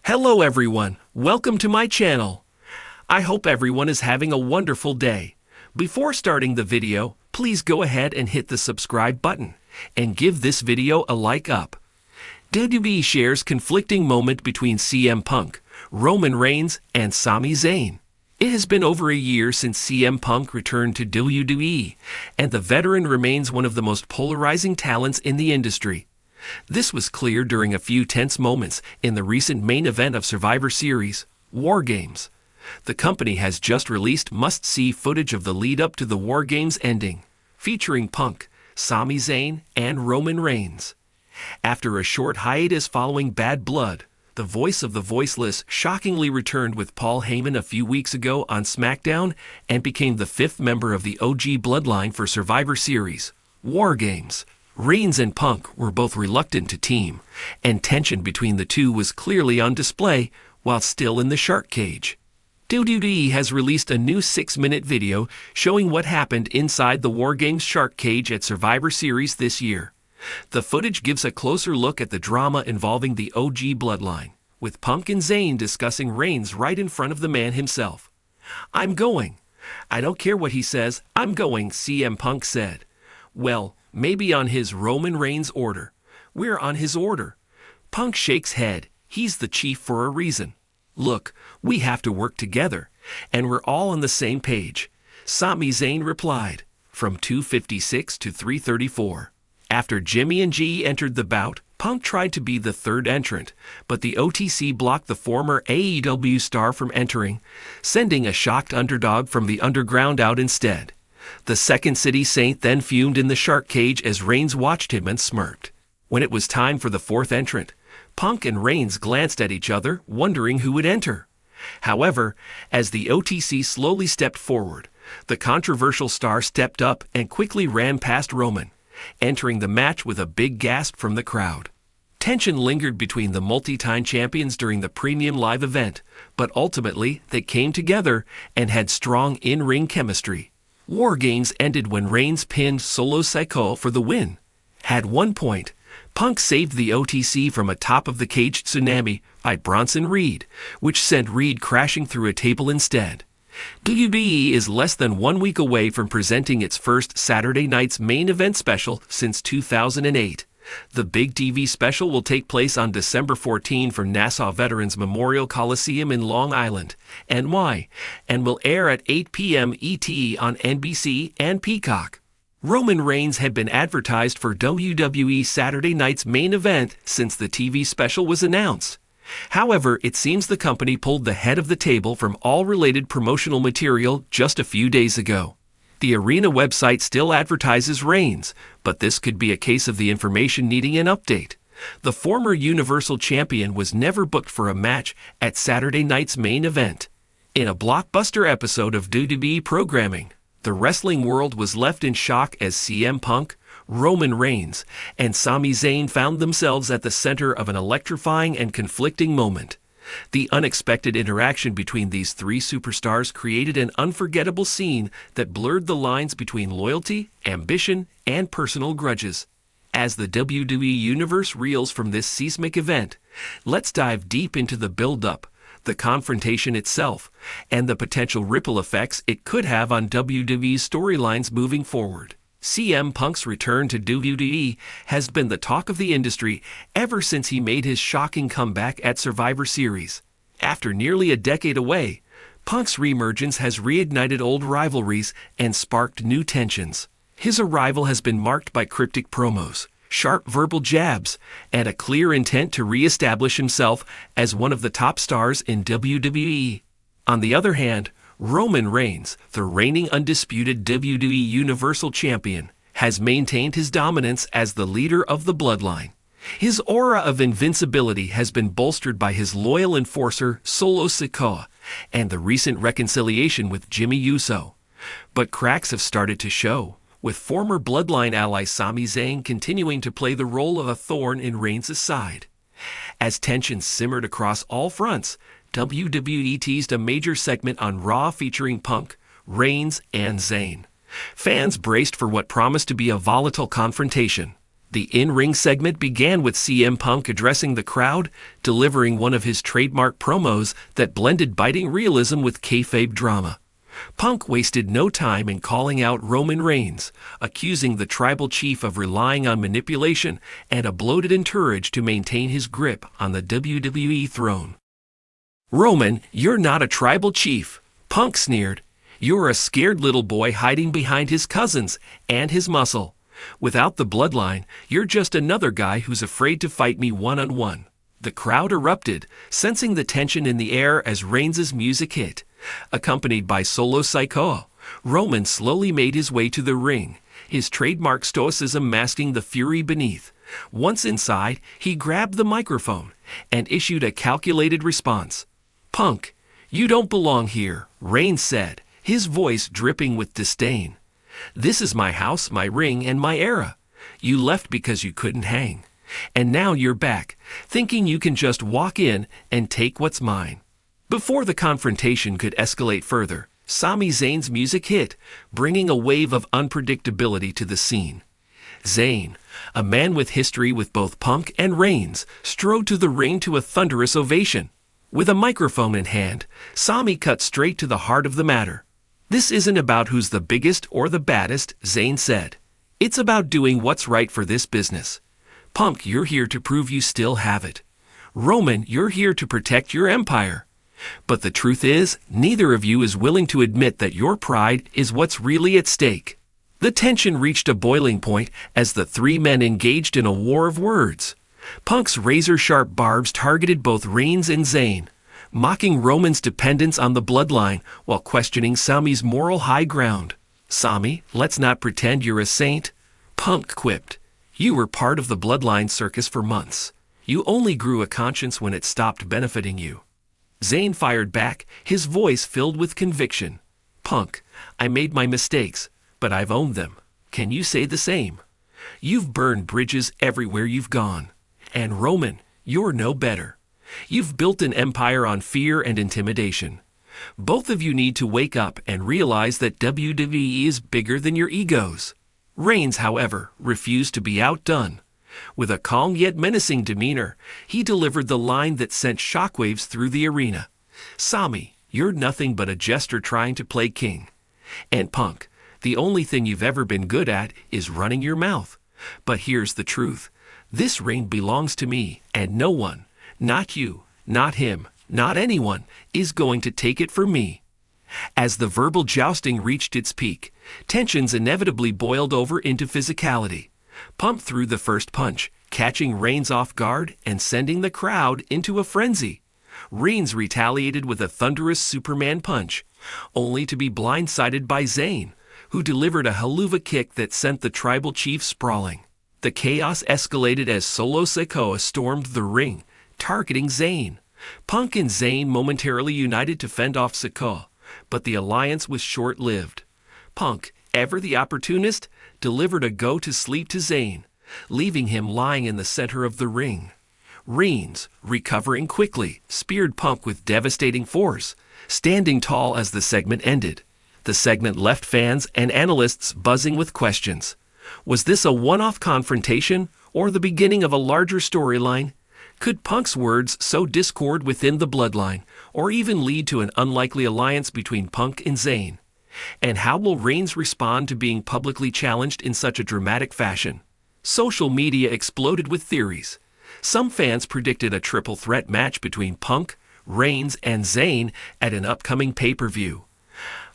Hello everyone, welcome to my channel. I hope everyone is having a wonderful day. Before starting the video, please go ahead and hit the subscribe button and give this video a like up. WWE shares conflicting moment between CM Punk, Roman Reigns, and Sami Zayn. It has been over a year since CM Punk returned to WWE, and the veteran remains one of the most polarizing talents in the industry. This was clear during a few tense moments in the recent main event of Survivor Series, War Games. The company has just released must-see footage of the lead-up to the War Games ending, featuring Punk, Sami Zayn, and Roman Reigns. After a short hiatus following Bad Blood, the voice of the voiceless shockingly returned with Paul Heyman a few weeks ago on SmackDown and became the fifth member of the OG bloodline for Survivor Series, War Games. Reigns and Punk were both reluctant to team, and tension between the two was clearly on display while still in the shark cage. WWE has released a new 6-minute video showing what happened inside the War Games shark cage at Survivor Series this year. The footage gives a closer look at the drama involving the OG bloodline, with Punk and Zayn discussing Reigns right in front of the man himself. "I'm going. I don't care what he says, I'm going," CM Punk said. "Well, maybe on his Roman Reigns order. We're on his order." Punk shakes head. He's the chief for a reason. "Look, we have to work together, and we're all on the same page," Sami Zayn replied, from 2:56 to 3:34. After Jimmy and G entered the bout, Punk tried to be the third entrant, but the OTC blocked the former AEW star from entering, sending a shocked underdog from the underground out instead. The Second City Saint then fumed in the shark cage as Reigns watched him and smirked. When it was time for the fourth entrant, Punk and Reigns glanced at each other, wondering who would enter. However, as the OTC slowly stepped forward, the controversial star stepped up and quickly ran past Roman, entering the match with a big gasp from the crowd. Tension lingered between the multi-time champions during the premium live event, but ultimately they came together and had strong in-ring chemistry. War Games ended when Reigns pinned Solo Sikoa for the win. At one point, Punk saved the OTC from a top-of-the-cage tsunami by Bronson Reed, which sent Reed crashing through a table instead. WWE is less than 1 week away from presenting its first Saturday night's main event special since 2008. The Big TV special will take place on December 14 from Nassau Veterans Memorial Coliseum in Long Island, NY, and will air at 8 p.m. ET on NBC and Peacock. Roman Reigns had been advertised for WWE Saturday night's main event since the TV special was announced. However, it seems the company pulled the head of the table from all related promotional material just a few days ago. The Arena website still advertises Reigns, but this could be a case of the information needing an update. The former Universal Champion was never booked for a match at Saturday night's main event. In a blockbuster episode of WWE programming, the wrestling world was left in shock as CM Punk, Roman Reigns, and Sami Zayn found themselves at the center of an electrifying and conflicting moment. The unexpected interaction between these three superstars created an unforgettable scene that blurred the lines between loyalty, ambition, and personal grudges. As the WWE Universe reels from this seismic event, let's dive deep into the build-up, the confrontation itself, and the potential ripple effects it could have on WWE's storylines moving forward. CM Punk's return to WWE has been the talk of the industry ever since he made his shocking comeback at Survivor Series. After nearly a decade away, Punk's reemergence has reignited old rivalries and sparked new tensions. His arrival has been marked by cryptic promos, sharp verbal jabs, and a clear intent to re-establish himself as one of the top stars in WWE. On the other hand, Roman Reigns, the reigning undisputed WWE Universal Champion, has maintained his dominance as the leader of the bloodline. His aura of invincibility has been bolstered by his loyal enforcer Solo Sikoa and the recent reconciliation with Jimmy Uso. But cracks have started to show, with former bloodline ally Sami Zayn continuing to play the role of a thorn in Reigns' side. As tensions simmered across all fronts, WWE teased a major segment on Raw featuring Punk, Reigns, and Zayn. Fans braced for what promised to be a volatile confrontation. The in-ring segment began with CM Punk addressing the crowd, delivering one of his trademark promos that blended biting realism with kayfabe drama. Punk wasted no time in calling out Roman Reigns, accusing the tribal chief of relying on manipulation and a bloated entourage to maintain his grip on the WWE throne. "Roman, you're not a tribal chief," Punk sneered. "You're a scared little boy hiding behind his cousins and his muscle. Without the bloodline, you're just another guy who's afraid to fight me one-on-one." The crowd erupted, sensing the tension in the air as Reigns' music hit. Accompanied by Solo Sikoa, Roman slowly made his way to the ring, his trademark stoicism masking the fury beneath. Once inside, he grabbed the microphone and issued a calculated response. "Punk, you don't belong here," Reigns said, his voice dripping with disdain. "This is my house, my ring, and my era. You left because you couldn't hang. And now you're back, thinking you can just walk in and take what's mine." Before the confrontation could escalate further, Sami Zayn's music hit, bringing a wave of unpredictability to the scene. Zayn, a man with history with both Punk and Reigns, strode to the ring to a thunderous ovation. With a microphone in hand, Sami cut straight to the heart of the matter. "This isn't about who's the biggest or the baddest," Zayn said. "It's about doing what's right for this business. Punk, you're here to prove you still have it. Roman, you're here to protect your empire. But the truth is, neither of you is willing to admit that your pride is what's really at stake." The tension reached a boiling point as the three men engaged in a war of words. Punk's razor-sharp barbs targeted both Reigns and Zayn, mocking Roman's dependence on the bloodline while questioning Sami's moral high ground. "Sami, let's not pretend you're a saint," Punk quipped. "You were part of the bloodline circus for months. You only grew a conscience when it stopped benefiting you." Zayn fired back, his voice filled with conviction. "Punk, I made my mistakes, but I've owned them. Can you say the same? You've burned bridges everywhere you've gone. And Roman, you're no better. You've built an empire on fear and intimidation. Both of you need to wake up and realize that WWE is bigger than your egos." Reigns, however, refused to be outdone. With a calm yet menacing demeanor, he delivered the line that sent shockwaves through the arena. "Sami, you're nothing but a jester trying to play king. And Punk, the only thing you've ever been good at is running your mouth. But here's the truth. This ring belongs to me, and no one, not you, not him, not anyone, is going to take it from me." As the verbal jousting reached its peak, tensions inevitably boiled over into physicality. Punk threw the first punch, catching Reigns off guard and sending the crowd into a frenzy. Reigns retaliated with a thunderous Superman punch, only to be blindsided by Zayn, who delivered a haluva kick that sent the tribal chief sprawling. The chaos escalated as Solo Sikoa stormed the ring, targeting Zayn. Punk and Zayn momentarily united to fend off Sikoa, but the alliance was short-lived. Punk, ever the opportunist, delivered a go-to-sleep to Zayn, leaving him lying in the center of the ring. Reigns, recovering quickly, speared Punk with devastating force, standing tall as the segment ended. The segment left fans and analysts buzzing with questions. Was this a one-off confrontation or the beginning of a larger storyline? Could Punk's words sow discord within the bloodline or even lead to an unlikely alliance between Punk and Zayn? And how will Reigns respond to being publicly challenged in such a dramatic fashion? Social media exploded with theories. Some fans predicted a triple threat match between Punk, Reigns, and Zayn at an upcoming pay-per-view.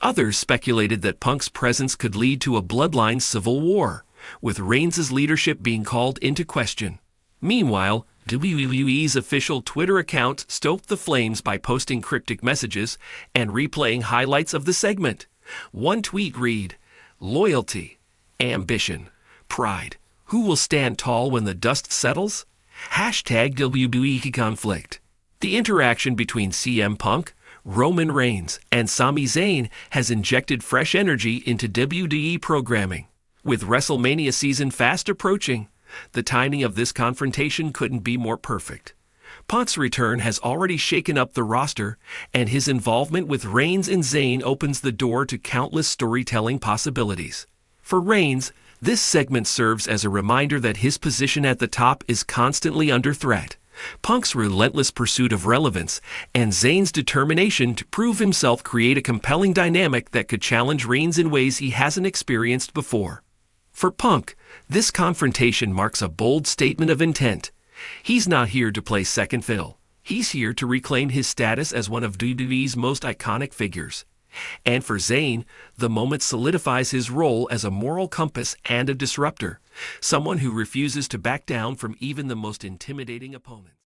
Others speculated that Punk's presence could lead to a bloodline civil war, with Reigns' leadership being called into question. Meanwhile, WWE's official Twitter account stoked the flames by posting cryptic messages and replaying highlights of the segment. One tweet read, "Loyalty, ambition, pride. Who will stand tall when the dust settles? Hashtag WWE conflict." The interaction between CM Punk, Roman Reigns, and Sami Zayn has injected fresh energy into WWE programming. With WrestleMania season fast approaching, the timing of this confrontation couldn't be more perfect. Punk's return has already shaken up the roster, and his involvement with Reigns and Zayn opens the door to countless storytelling possibilities. For Reigns, This segment serves as a reminder that his position at the top is constantly under threat. Punk's relentless pursuit of relevance and Zayn's determination to prove himself create a compelling dynamic that could challenge Reigns in ways he hasn't experienced before. For Punk, this confrontation marks a bold statement of intent. He's not here to play second fiddle. He's here to reclaim his status as one of WWE's most iconic figures. And for Zayn, the moment solidifies his role as a moral compass and a disruptor, someone who refuses to back down from even the most intimidating opponent.